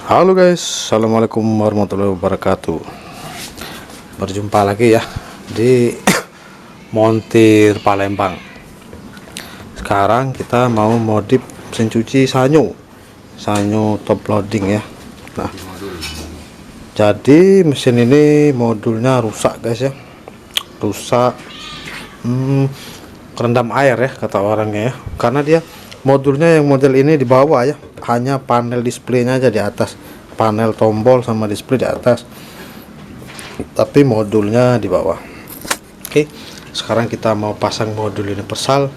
Halo guys, assalamualaikum warahmatullahi wabarakatuh. Berjumpa lagi ya di montir Palembang. Sekarang kita mau modif mesin cuci Sanyo top loading ya. Nah, jadi mesin ini modulnya rusak guys ya, rusak kerendam air ya kata orangnya ya, karena dia modulnya yang model ini di bawah ya, hanya panel displaynya aja di atas, panel tombol sama display di atas, tapi modulnya di bawah. Oke, sekarang kita mau pasang modul universal.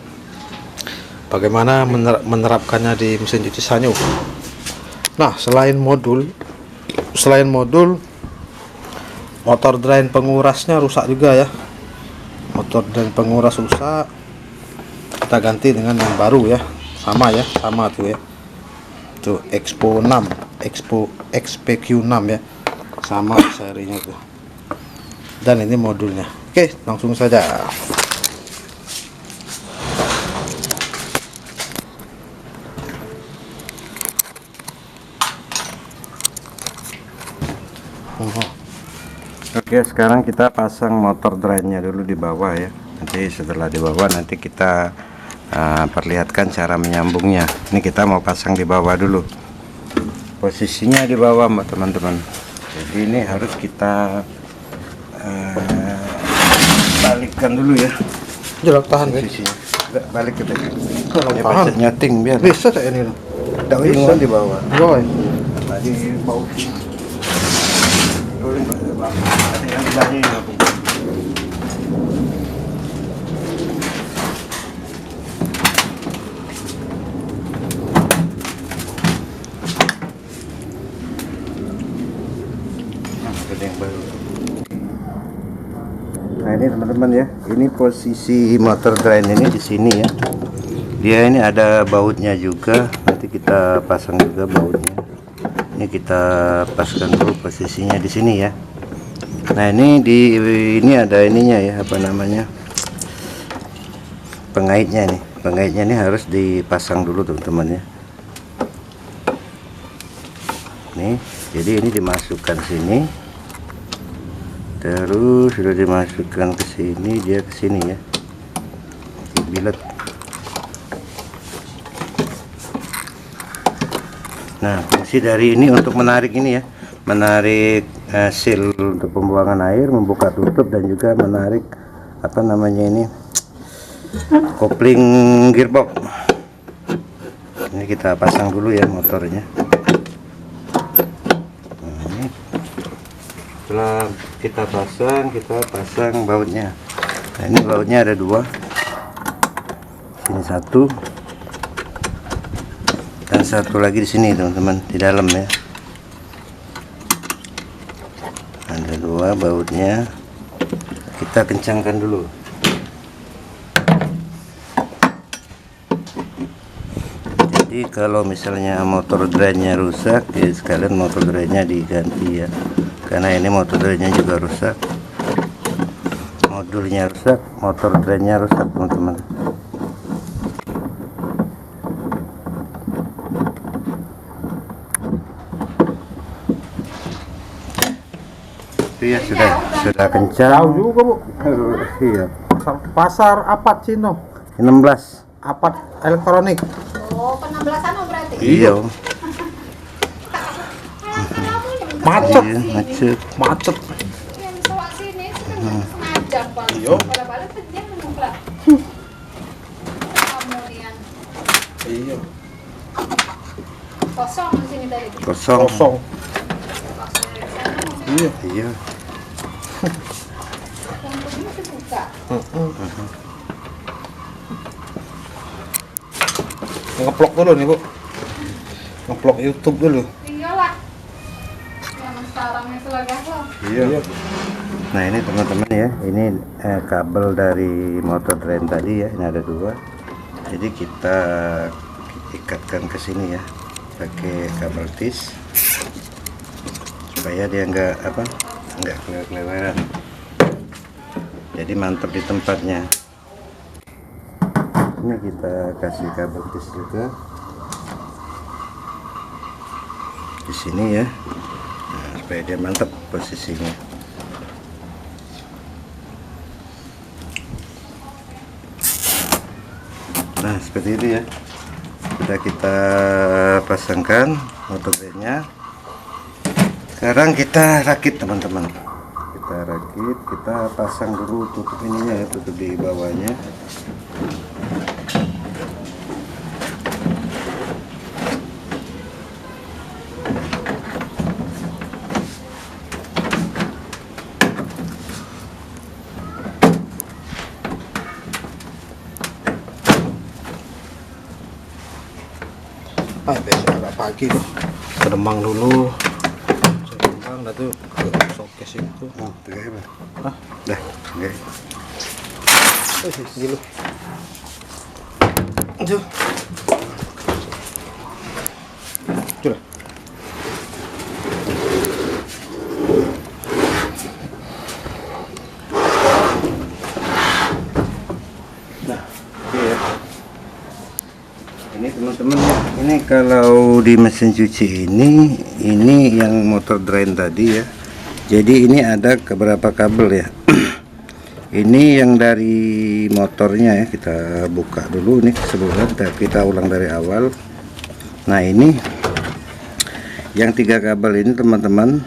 Bagaimana menerapkannya di mesin cuci Sanyo? Nah, selain modul motor drain pengurasnya rusak juga ya. Motor drain penguras rusak, kita ganti dengan yang baru ya, sama tuh ya, tuh XPQ6 ya, sama serinya tuh, dan ini modulnya. Oke, langsung saja. Oke, sekarang kita pasang motor drainnya dulu di bawah ya. Nanti setelah di bawah nanti kita perlihatkan cara menyambungnya. Ini kita mau pasang di bawah dulu. Posisinya di bawah teman-teman. Jadi ini harus kita balikkan dulu ya. Jelek tahan posisinya. Balik kita. Ya, tahan nyeting biar. Bisa tak ini loh? Tidak bisa di bawah. Boy. Tadi bau. Ada yang belakang. Nah ini teman-teman ya, ini posisi motor drain ini di sini ya. Dia ini ada bautnya juga, nanti kita pasang juga bautnya. Ini kita paskan dulu posisinya di sini ya. Nah ini ada ininya ya, apa namanya, pengaitnya nih. Pengaitnya ini harus dipasang dulu teman-teman ya. Nih, jadi ini dimasukkan sini. Terus sudah dimasukkan ke sini, dia ke sini ya, dibilet. Nah, fungsi dari ini untuk menarik ini ya, menarik seal untuk pembuangan air, membuka tutup, dan juga menarik apa namanya ini, kopling gearbox. Ini kita pasang dulu ya motornya. Setelah kita pasang bautnya. Nah ini bautnya ada dua, sini satu dan satu lagi di sini teman-teman, di dalam ya. Ada dua bautnya, kita kencangkan dulu. Jadi kalau misalnya motor drainnya rusak ya sekalian motor drainnya diganti ya, karena ini motor drainnya juga rusak, modulnya rusak, motor drainnya rusak teman-teman. Itu ya sudah kencang. Tahu juga bu. Iya. Pasar Apat Cino. 16. Apat elektronik. Oh, penamblasan berarti? Iya. Macet. Iya, macet. Yang sewak sini sengaja bang. Iya. Pada balik dia menumplak. Kemudian Iya. kosong di sini tadi. Kosong. Iya. Iya. Lampunya dibuka. Ngeplok dulu nih bu. Ngeplok YouTube dulu. Iyalah. Yang sekarang itu lagi loh. Iya. Nah ini teman-teman ya, ini kabel dari motor drain tadi ya, ini ada dua. Jadi kita ikatkan ke sini ya, pakai kabel tis supaya dia nggak keleleran. Jadi mantap di tempatnya. Ini kita kasih kabel tis juga. Di di sini ya, nah, supaya dia mantap posisinya. Nah seperti itu ya, sudah kita pasangkan motor drainnya. Sekarang kita rakit teman-teman, kita rakit, kita pasang dulu tutup ininya ya, tutup di bawahnya. Besok agak pagi tuh ke Demang dulu, ke Demang dah tuh ke showcase itu. Hah? Dah, oke. Gila. Tuh. Tuh. Nah, oke ya. Ini teman-teman ya, ini kalau di mesin cuci ini yang motor drain tadi ya. Jadi ini ada beberapa kabel ya. Ini yang dari motornya ya, kita buka dulu nih sebelumnya, kita ulang dari awal. Nah ini yang 3 kabel ini teman-teman,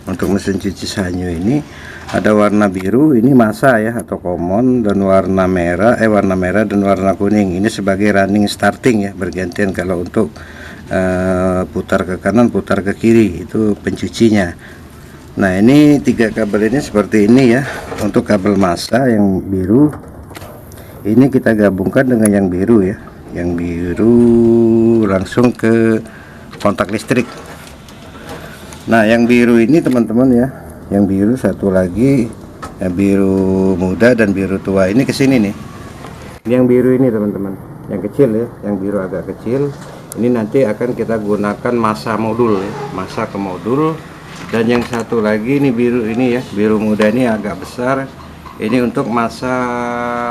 untuk mesin cuci Sanyo ini ada warna biru, ini masa ya atau common, dan warna merah dan warna kuning. Ini sebagai running starting ya, bergantian kalau untuk putar ke kanan, putar ke kiri, itu pencucinya. Nah ini 3 kabel ini seperti ini ya. Untuk kabel massa yang biru ini kita gabungkan dengan yang biru ya, yang biru langsung ke kontak listrik. Nah yang biru ini teman-teman ya, yang biru satu lagi, yang biru muda dan biru tua ini ke sini nih. Ini yang biru ini teman-teman, yang kecil ya, yang biru agak kecil. Ini nanti akan kita gunakan massa modul ya, massa ke modul. Dan yang satu lagi ini biru ini ya, biru muda ini agak besar. Ini untuk massa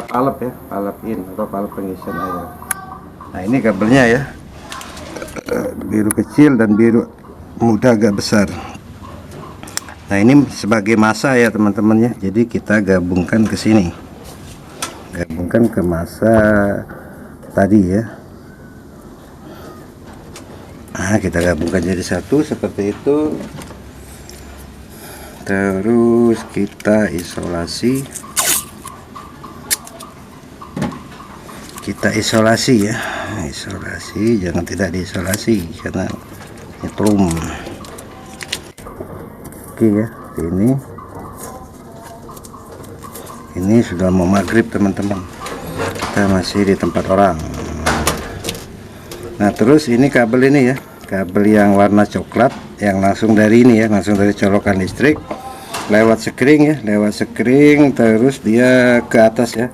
palep ya, palep in atau palep pengisian air. Nah ini kabelnya ya, biru kecil dan biru muda agak besar. Nah ini sebagai massa ya teman-teman ya. Jadi kita gabungkan ke sini, gabungkan ke massa tadi ya. Nah kita gabungkan jadi satu seperti itu. Terus kita isolasi, ya, isolasi, jangan tidak diisolasi karena nyetrum. Oke ya, ini sudah mau maghrib teman-teman, kita masih di tempat orang. Nah terus ini kabel ini ya, kabel yang warna coklat, yang langsung dari ini ya, langsung dari colokan listrik lewat sekring ya, lewat sekring terus dia ke atas ya,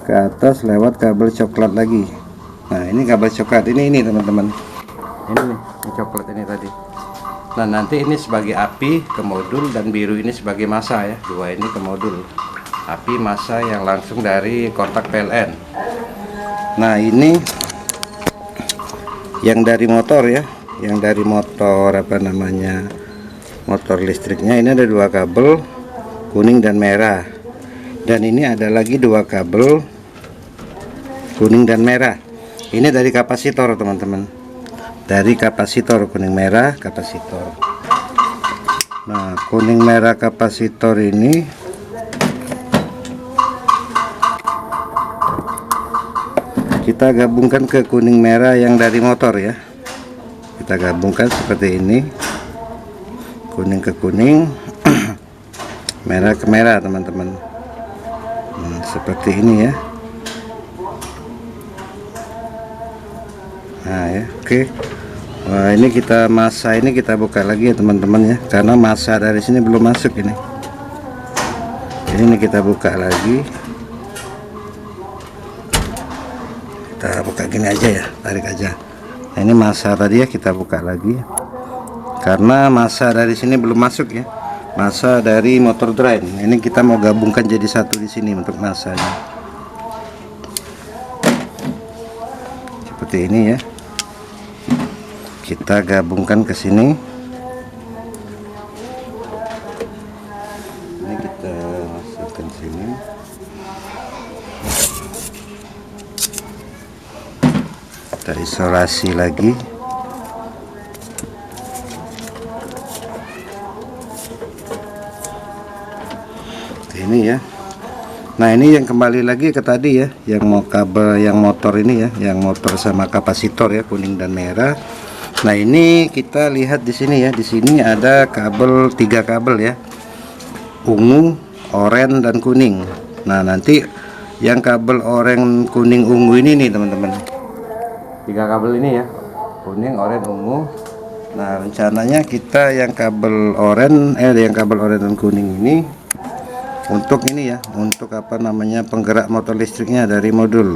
ke atas lewat kabel coklat lagi. Nah ini kabel coklat ini teman-teman, ini coklat ini tadi. Nah nanti ini sebagai api ke modul dan biru ini sebagai massa ya, dua ini ke modul, api massa yang langsung dari kontak PLN. Nah ini yang dari motor ya, yang dari motor apa namanya, motor listriknya. Ini ada 2 kabel kuning dan merah, dan ini ada lagi 2 kabel kuning dan merah. Ini dari kapasitor teman-teman, dari kapasitor, kuning merah kapasitor. Nah kuning merah kapasitor ini kita gabungkan ke kuning merah yang dari motor ya. Kita gabungkan seperti ini, kuning ke kuning, merah ke merah teman-teman. Seperti ini ya. Nah ya, oke. Wah ini kita massa ini kita buka lagi ya teman-teman ya, karena massa dari sini belum masuk ini. Ini kita buka lagi. Kita buka gini aja ya, tarik aja. Nah, ini massa tadi ya, kita buka lagi karena massa dari sini belum masuk ya, massa dari motor drain. Ini kita mau gabungkan jadi satu di sini untuk massanya, seperti ini ya. Kita gabungkan ke sini. isolasi lagi. Ini ya. Nah, ini yang kembali lagi ke tadi ya, yang mau kabel yang motor ini ya, yang motor sama kapasitor ya, kuning dan merah. Nah, ini kita lihat di sini ya, di sini ada kabel, 3 kabel ya, ungu, oranye dan kuning. Nah, nanti yang kabel oranye, kuning, ungu ini nih teman-teman, 3 kabel ini ya, kuning, oranye, ungu. Nah, rencananya kita yang kabel oranye, yang kabel oranye dan kuning ini untuk ini ya, untuk apa namanya, penggerak motor listriknya dari modul.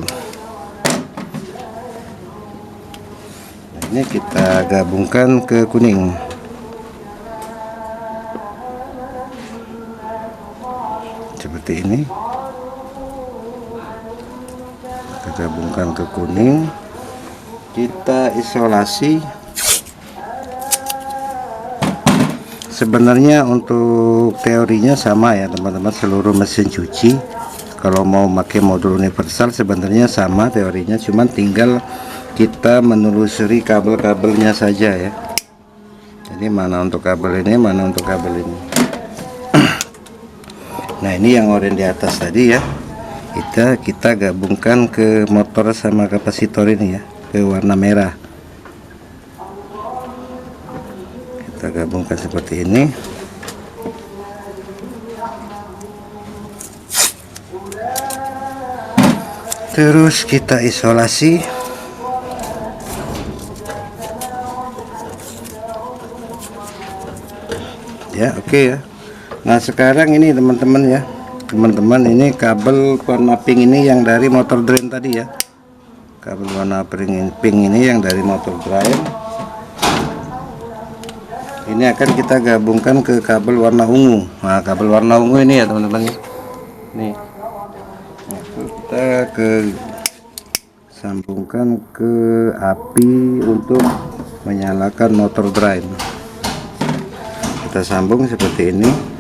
Nah, ini kita gabungkan ke kuning. Seperti ini. Kita gabungkan ke kuning. Kita isolasi. Sebenarnya untuk teorinya sama ya teman-teman, seluruh mesin cuci kalau mau pakai modul universal sebenarnya sama teorinya, cuman tinggal kita menelusuri kabel-kabelnya saja ya. Jadi mana untuk kabel ini, mana untuk kabel ini. Nah, ini yang oranye di atas tadi ya, kita gabungkan ke motor sama kapasitor ini ya, ke warna merah. Kita gabungkan seperti ini. Terus kita isolasi. Ya, oke ya. Nah, sekarang ini teman-teman ya. Teman-teman, ini kabel warna pink ini yang dari motor drain tadi ya. Kabel warna pink ini yang dari motor drain. Ini akan kita gabungkan ke kabel warna ungu. Nah, kabel warna ungu ini ya teman-teman. Nih. Nah, kita sambungkan ke api untuk menyalakan motor drain. Kita sambung seperti ini.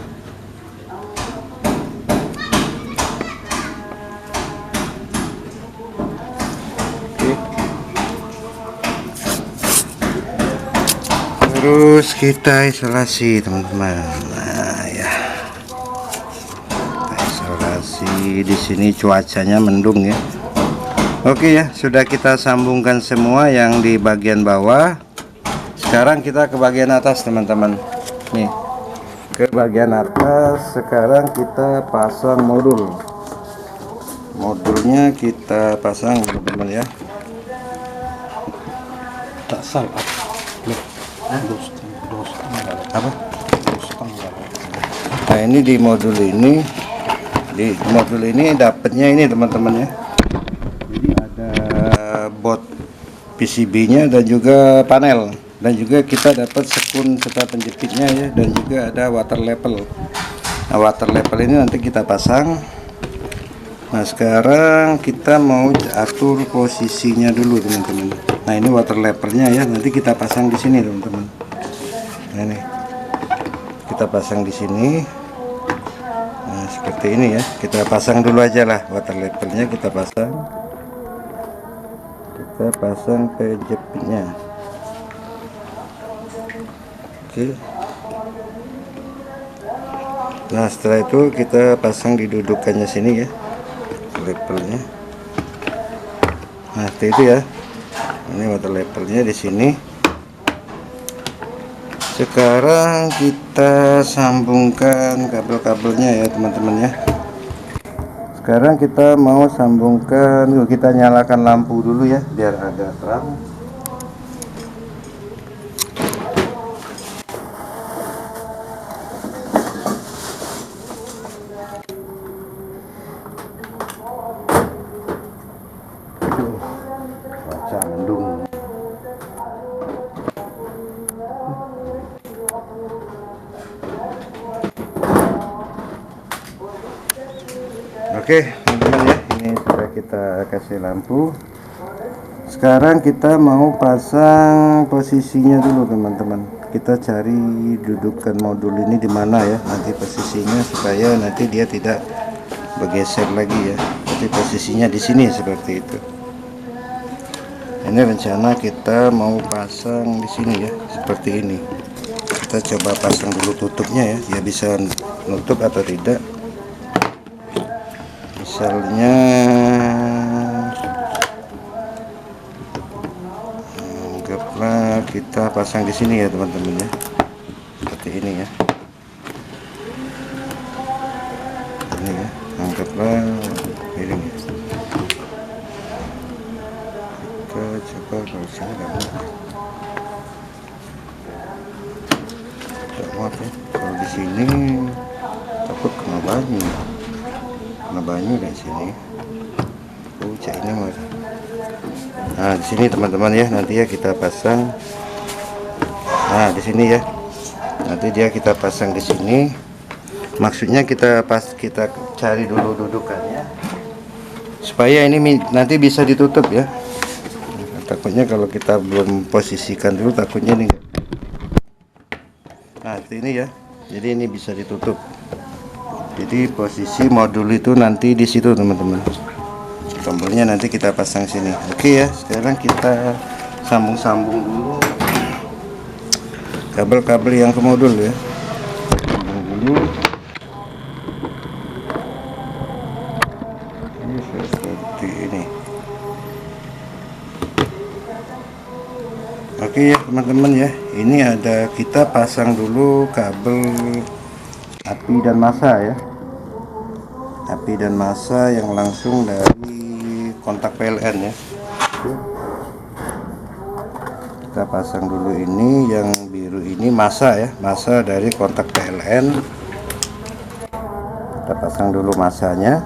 Terus kita isolasi teman-teman. Nah ya, kita isolasi. Di sini cuacanya mendung ya. Oke ya, sudah kita sambungkan semua yang di bagian bawah. Sekarang kita ke bagian atas teman-teman. Nih, ke bagian atas. Sekarang kita pasang modul. Modulnya kita pasang teman-teman ya. Tak salah. Apa? Nah, ini di modul ini, dapatnya ini teman-teman ya. Jadi ada board PCB-nya dan juga panel, dan juga kita dapat sekun serta penjepitnya ya, dan juga ada water level. Nah, water level ini nanti kita pasang. Nah, sekarang kita mau atur posisinya dulu teman-teman. Nah, ini water levelnya ya, nanti kita pasang di sini teman-teman. Nah, ini kita pasang di sini. Nah, seperti ini ya, kita pasang dulu aja lah water levelnya, kita pasang penjepitnya. Oke. Nah, setelah itu kita pasang di dudukannya sini ya, levelnya. Nah, seperti itu ya. Ini water levelnya di sini. Sekarang kita sambungkan kabel-kabelnya ya teman-teman ya. Sekarang kita mau sambungkan, kita nyalakan lampu dulu ya biar agak terang. Cuaca mendung. Oke teman-teman ya, ini sudah kita kasih lampu. Sekarang kita mau pasang posisinya dulu teman-teman. Kita cari dudukan modul ini di mana ya, nanti posisinya supaya nanti dia tidak bergeser lagi ya. Jadi posisinya di sini seperti itu. Ini rencana kita mau pasang di sini ya, seperti ini. Kita coba pasang dulu tutupnya ya, dia bisa nutup atau tidak. Misalnya anggaplah kita pasang di sini ya teman-teman ya, seperti ini ya. Ini ya, anggaplah ini ya. Kita coba kalau sini nggak muat ya. Kalau di sini takut kena banyu dari sini. Ini mah. Nah di sini teman-teman ya, nanti ya kita pasang. Nah di sini ya, nanti dia kita pasang di sini. Maksudnya kita cari dulu dudukannya supaya ini nanti bisa ditutup ya. Takutnya kalau kita belum posisikan dulu, takutnya ini. Nah ini ya, jadi ini bisa ditutup. Jadi posisi modul itu nanti di situ teman-teman. Tombolnya nanti kita pasang sini. Oke ya, sekarang kita sambung dulu kabel-kabel yang ke modul ya. Sambung dulu. Ini seperti ini. Oke ya teman-teman ya, ini ada kita pasang dulu kabel api dan massa ya. Api dan massa yang langsung dari kontak PLN ya. Kita pasang dulu ini, yang biru ini massa ya, massa dari kontak PLN. Kita pasang dulu massanya.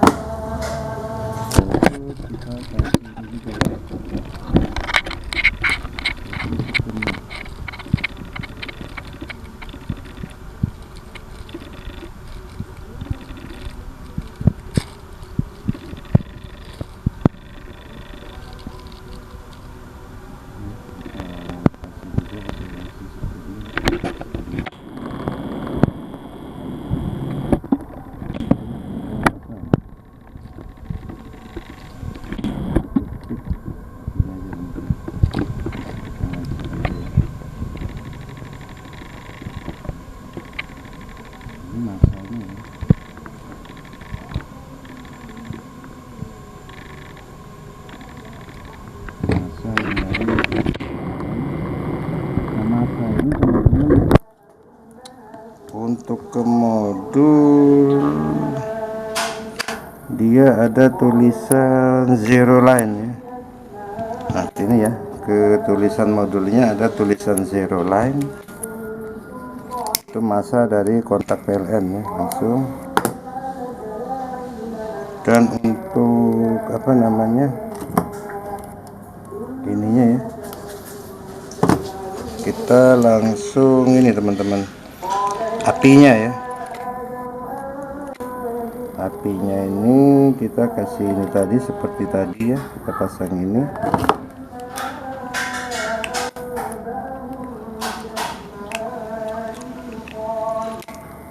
Untuk ke modul dia ada tulisan zero line ya. Nah ini ya, ke tulisan modulnya ada tulisan zero line. Itu massa dari kontak PLN ya, langsung. Dan untuk apa namanya ininya ya, kita langsung ini teman-teman, apinya ya. Apinya ini kita kasih ini tadi, seperti tadi ya, kita pasang ini.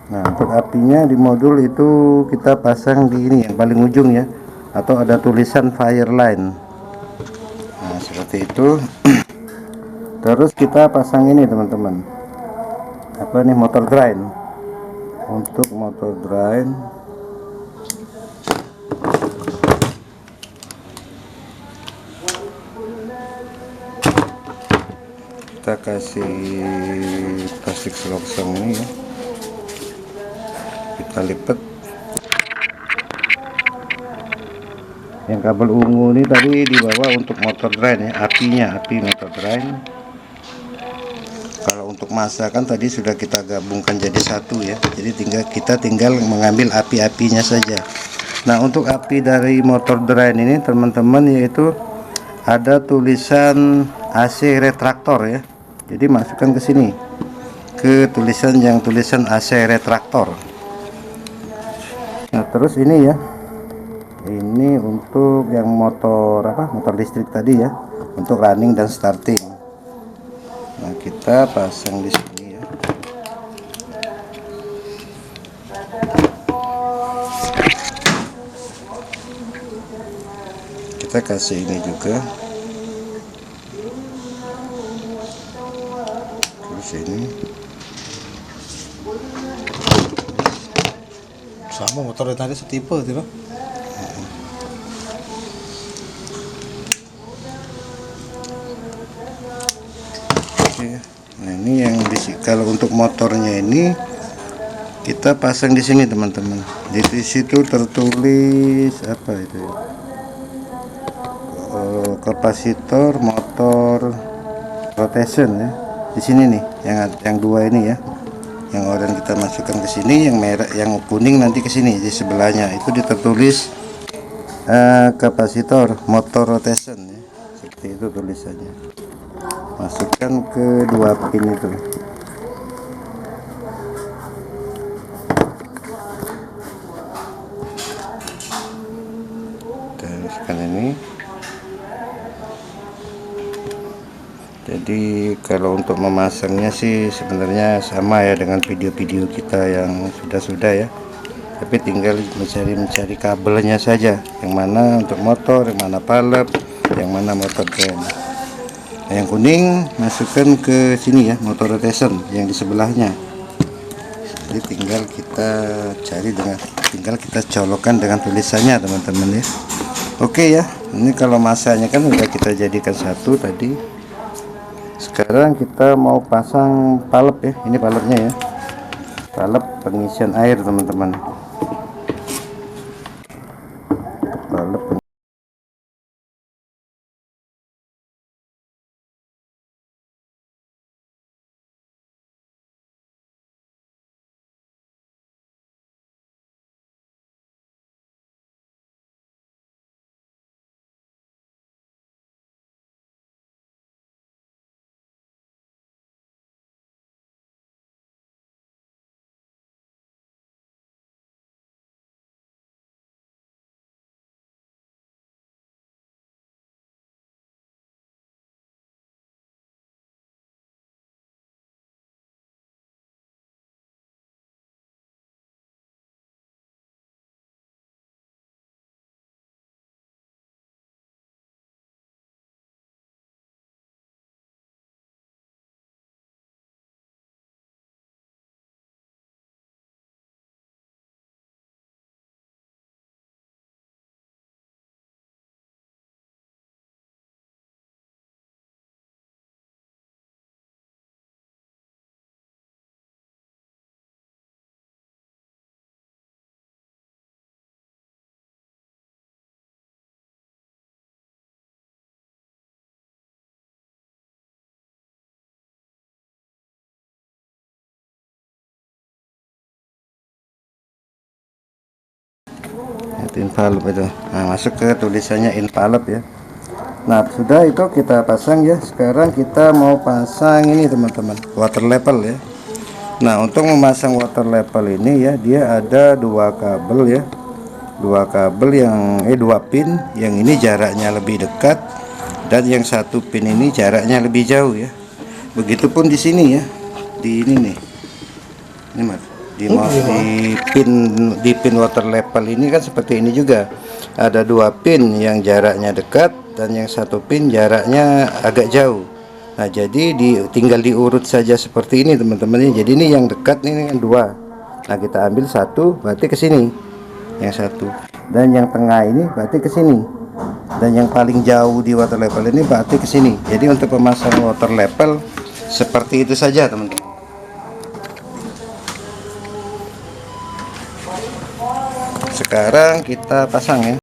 Nah untuk apinya di modul itu kita pasang di ini yang paling ujung ya, atau ada tulisan fire line. Nah seperti itu. Terus kita pasang ini teman-teman, apa nih, motor drain. Untuk motor drain kita kasih plastik selongsong ini ya, kita lipat. Yang kabel ungu ini tadi dibawa untuk motor drain ya, api motor drain. Kalau untuk massa kan tadi sudah kita gabungkan jadi satu ya, jadi kita tinggal mengambil api-apinya saja. Nah untuk api dari motor drain ini teman-teman, yaitu ada tulisan AC retraktor ya, jadi masukkan ke sini, ke tulisan AC retraktor. Nah terus ini ya, ini untuk yang motor listrik tadi ya, untuk running dan starting. Nah kita pasang di sini ya. Kita kasih ini juga. sini. Sama motor tadi setipe gitu. Oke. Nah ini yang kalau untuk motornya ini kita pasang di sini teman-teman. Di situ tertulis apa itu ya? Kapasitor motor rotation ya. Di sini nih yang dua ini ya. Yang oranye kita masukkan ke sini, yang merah, yang kuning nanti ke sini di sebelahnya. Itu ditertulis kapasitor motor rotation ya. Seperti itu tulisannya. Masukkan ke dua pin itu. Masukkan ini. Jadi kalau untuk memasangnya sih sebenarnya sama ya dengan video-video kita yang sudah-sudah ya. Tapi tinggal mencari kabelnya saja, yang mana untuk motor, yang mana palep, yang mana motor kren. Nah, yang kuning masukkan ke sini ya, motor rotation yang di sebelahnya. Jadi tinggal kita colokkan dengan tulisannya teman-teman ya. Oke ya, ini kalau masanya kan udah kita jadikan satu tadi. Sekarang kita mau pasang palep ya, ini palepnya ya, palep pengisian air teman-teman. Palep infalop itu. Nah, masuk ke tulisannya infalop ya. Nah, sudah itu kita pasang ya. Sekarang kita mau pasang ini teman-teman, water level ya. Nah, untuk memasang water level ini ya, dia ada dua kabel ya. Dua pin, yang ini jaraknya lebih dekat dan yang satu pin ini jaraknya lebih jauh ya. Begitupun di sini ya. Di ini nih. Ini Mas. Di pin water level ini kan seperti ini juga. Ada dua pin yang jaraknya dekat dan yang satu pin jaraknya agak jauh. Nah, jadi tinggal diurut saja seperti ini teman-teman. Jadi ini yang dekat ini kan dua. Nah, kita ambil satu berarti ke sini. Yang satu. Dan yang tengah ini berarti ke sini. Dan yang paling jauh di water level ini berarti ke sini. Jadi untuk pemasangan water level seperti itu saja teman-teman. Sekarang kita pasang ya.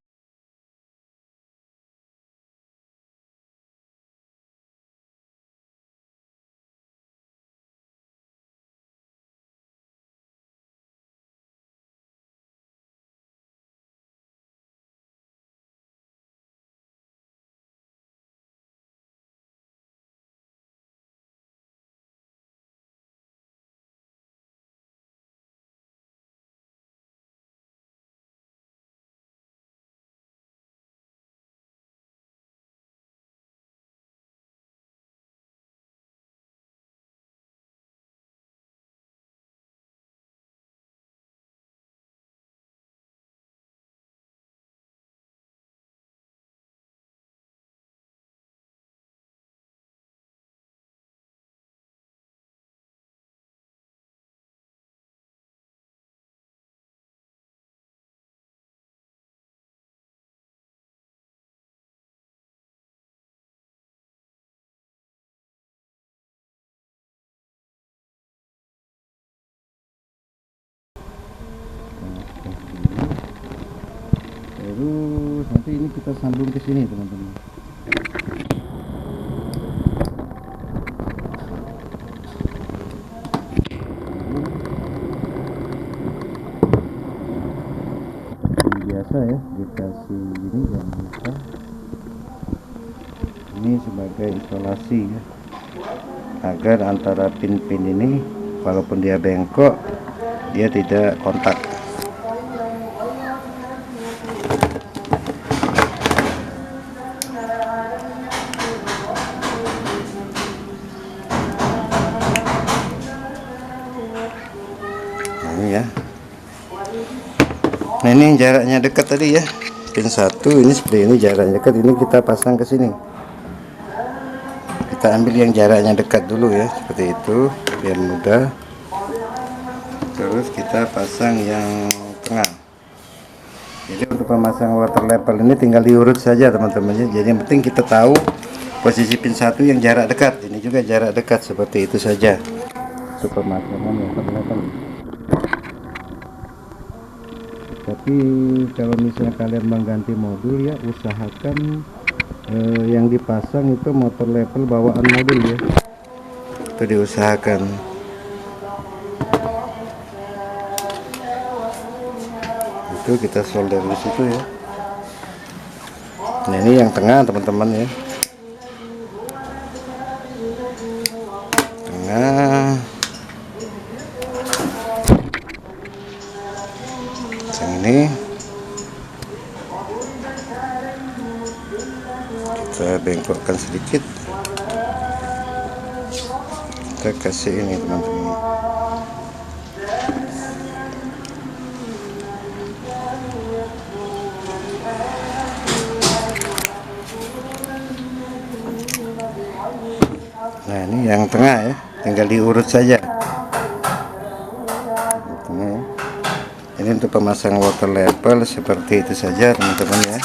Terus nanti ini kita sambung ke sini teman-teman. Biasa ya, dikasih gini jangan lupa. Ini sebagai isolasi ya, agar antara pin-pin ini walaupun dia bengkok dia tidak kontak. Ini ya. Nah ini jaraknya dekat tadi ya, pin 1 ini seperti ini jaraknya dekat, ini kita pasang ke sini. Kita ambil yang jaraknya dekat dulu ya, seperti itu biar mudah. Terus kita pasang yang tengah. Jadi untuk pemasang water level ini tinggal diurut saja teman-teman ya. Jadi yang penting kita tahu posisi pin 1 yang jarak dekat, ini juga jarak dekat, seperti itu saja untuk pemasangan water level. Tapi kalau misalnya kalian mengganti modul ya, usahakan yang dipasang itu motor level bawaan modul ya, itu diusahakan. Itu kita solder di situ ya. Nah ini yang tengah teman-teman ya, tengah. Yang ini kita bengkokkan sedikit, kita kasih ini teman-teman. Nah ini yang tengah ya, tinggal diurut saja. Ini untuk pemasang water level seperti itu saja teman-teman ya.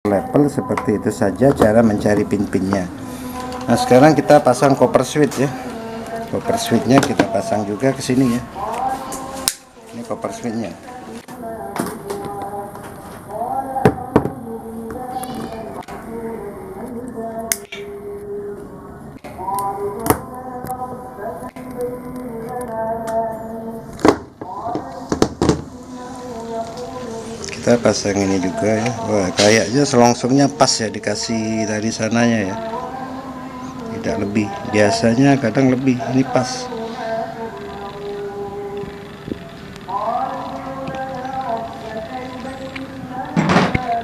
Level seperti itu saja cara mencari pin-pinnya. Nah sekarang kita pasang copper switch ya. Copper switchnya kita pasang juga ke sini ya. Ini copper switchnya. Kita pasang ini juga ya. Wah kayaknya selongsongnya pas ya, dikasih dari sananya ya, tidak lebih, biasanya kadang lebih, ini pas.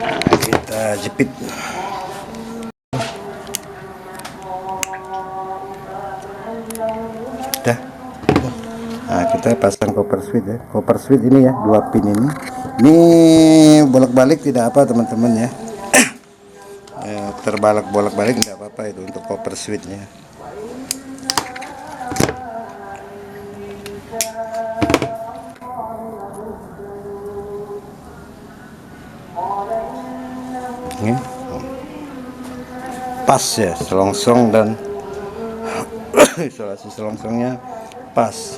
Nah, kita jepit. Dah. Nah kita pasang copper switch ya. Copper switch ini ya, 2 pin ini bolak-balik tidak apa teman-teman ya. Bolak-balik tidak apa-apa, itu untuk copper switchnya. Ini pas ya, selongsong dan isolasi selongsongnya pas.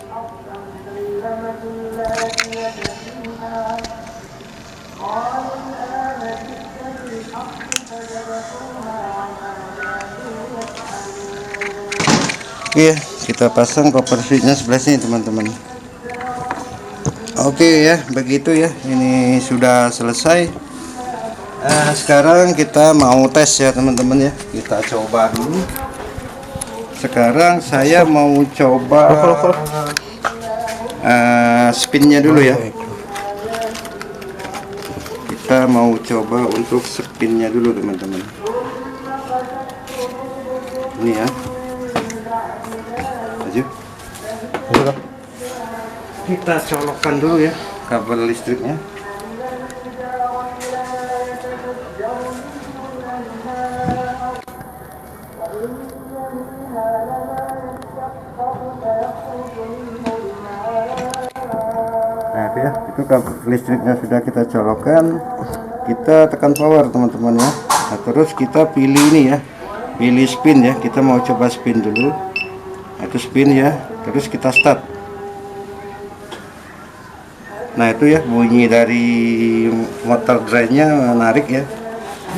Oke, kita pasang copper switchnya sebelah sini teman-teman. Oke ya, begitu ya, ini sudah selesai. Sekarang kita mau tes ya teman-teman ya, kita coba dulu. Sekarang saya mau coba spinnya dulu ya. Kita mau coba untuk spinnya dulu teman-teman. Ini ya, maju. Kita colokkan dulu ya kabel listriknya. Nah itu ya, itu kabel listriknya sudah kita colokkan. Kita tekan power teman-teman ya. Nah, terus kita pilih ini ya, pilih spin ya. Kita mau coba spin dulu. Nah, itu spin ya. Terus kita start. Nah itu ya, bunyi dari motor drainnya menarik ya.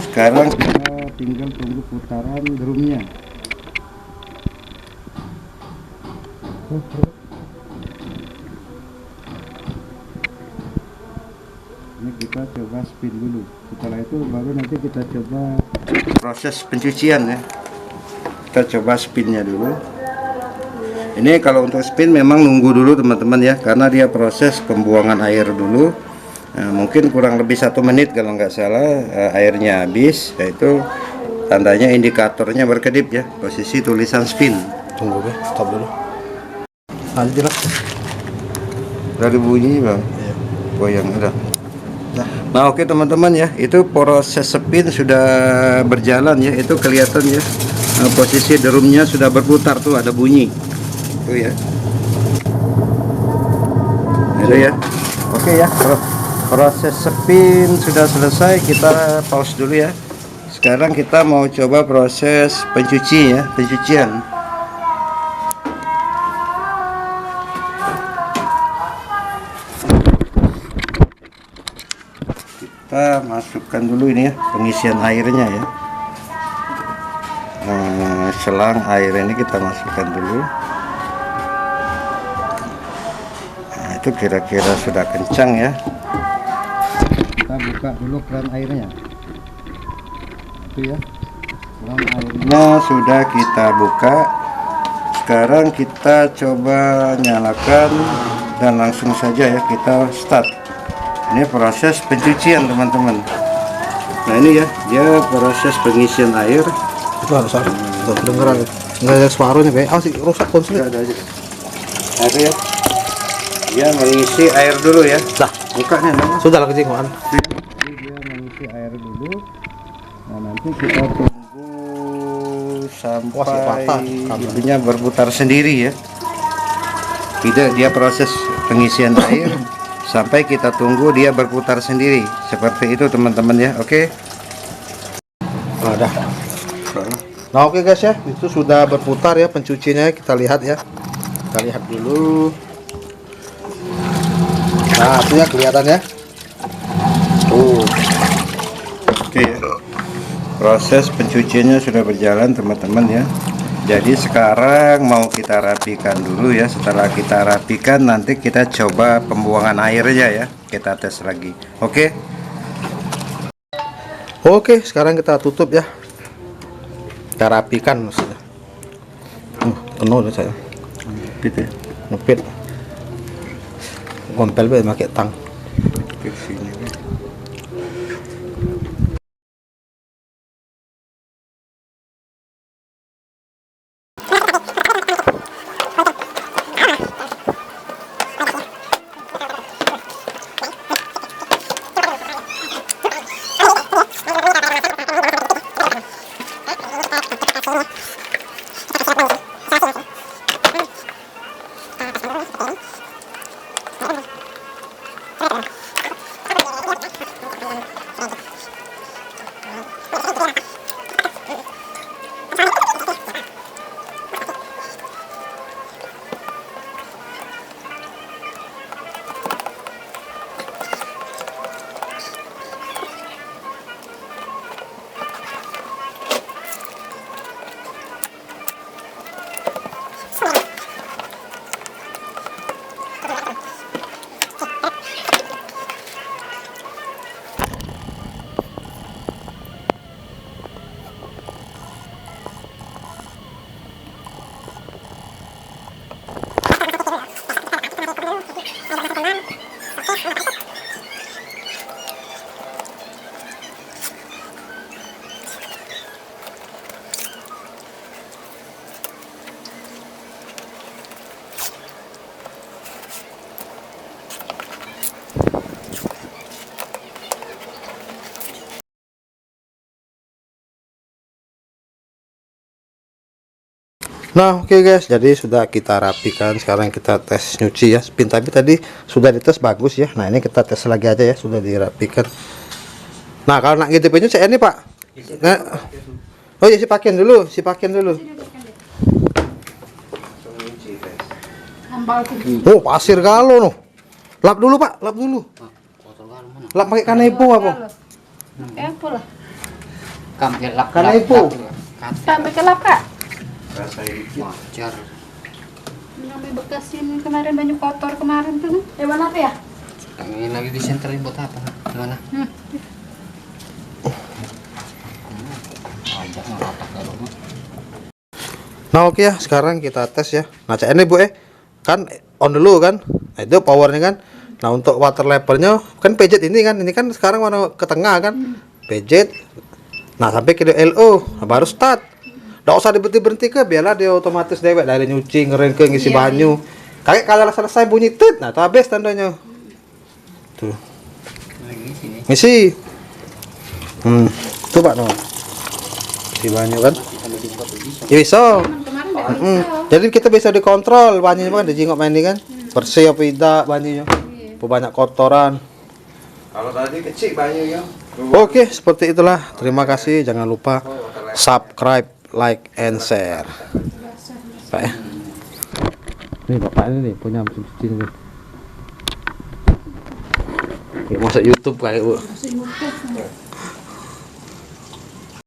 Sekarang kita tinggal tunggu putaran drumnya. Ini kita coba spin dulu. Setelah itu baru nanti kita coba proses pencucian ya. Kita coba spinnya dulu. Ini kalau untuk spin memang nunggu dulu teman-teman ya, karena dia proses pembuangan air dulu. Nah, mungkin kurang lebih 1 menit kalau nggak salah airnya habis. Yaitu tandanya indikatornya berkedip ya, posisi tulisan spin. Tunggu deh, stop dulu. Lanjut lah. Dari bunyi bang, Iya. goyang udah. Nah oke teman-teman ya, itu proses spin sudah berjalan ya, itu kelihatan ya. Nah, posisi drumnya sudah berputar tuh, ada bunyi. Tuh ya. Itu ya. Oke ya, proses spin sudah selesai, kita pause dulu ya. Sekarang kita mau coba proses pencuci ya, pencucian. Kita masukkan dulu ini ya, pengisian airnya ya. Selang air ini kita masukkan dulu. Nah, itu kira-kira sudah kencang ya. Kita buka dulu keran airnya. Itu ya. Keran airnya sudah kita buka. Sekarang kita coba nyalakan dan langsung saja ya kita start. Ini proses pencucian teman-teman. Nah ini ya, dia proses pengisian air. Itu harus kedengeran ya. Nggak ada suaranya kayak, sih rusak konsolnya. Ada aja. Nah, itu ya, dia mengisi air dulu ya. Dah, Bukanya nama. sudah lah kejenguan. Dia mengisi air dulu. Nah nanti kita tunggu sampai itunya berputar sendiri ya. Tidak, dia proses pengisian air sampai kita tunggu dia berputar sendiri. Seperti itu teman-teman ya. Oke. Ada. Nah oke guys ya, itu sudah berputar ya pencucinya, kita lihat ya. Kita lihat dulu. Nah itu ya kelihatan ya. Tuh. Oke ya. Proses pencuciannya sudah berjalan teman-teman ya. Jadi sekarang mau kita rapikan dulu ya. Setelah kita rapikan nanti kita coba pembuangan airnya ya. Kita tes lagi. Oke. Oke, sekarang kita tutup ya. Kita rapikan maksudnya. Penuh nih saya. Gitu ya. Ngepit. Gompel be pakai tang. Ke sini. Nah oke guys, jadi sudah kita rapikan. Sekarang kita tes nyuci ya spin, tapi tadi sudah dites bagus ya. Nah ini kita tes lagi aja ya, sudah dirapikan. Nah kalau nak ngintipinnya saya ini pak. Nah, oh ya si pakein dulu. Ambal tuh. Oh pasir galo no. Lap dulu pak, lap dulu. Lap pakai kanebo apa? Apa lah? Kanebo. Sampai kelap kak. Wajar. Sampai bekas ini kemarin banyak kotor kemarin tuh. Mana apa ya? Ini lagi disenterin buat apa? Mana? Nah oke ya, sekarang kita tes ya. Nah cek ini bu kan on dulu kan. Nah itu powernya kan. Nah untuk water levelnya kan pejet ini kan sekarang mana ke tengah kan, pejet. Nah sampai ke LO, nah, baru start. Nggak usah berhenti ke, biarlah dia otomatis dewek dari nyuci, ngerengke, ngisi banyu. Kayak kalau selesai bunyi tit, nah itu habis tandanya. Tuh. Ngisi. Tuh pak no. Isi banyu kan. Ya bisa. Jadi kita bisa dikontrol banyunya kan, dijingok main ini kan. Bersih apa tidak banyunya. Apa banyak kotoran. Kalau tadi kecil banyunya. Oke, seperti itulah. Terima kasih. Jangan lupa subscribe, like, and share. Pak ya. Nih bapak ini nih punya mesin cuci ini. Kayak masuk YouTube kayak bu.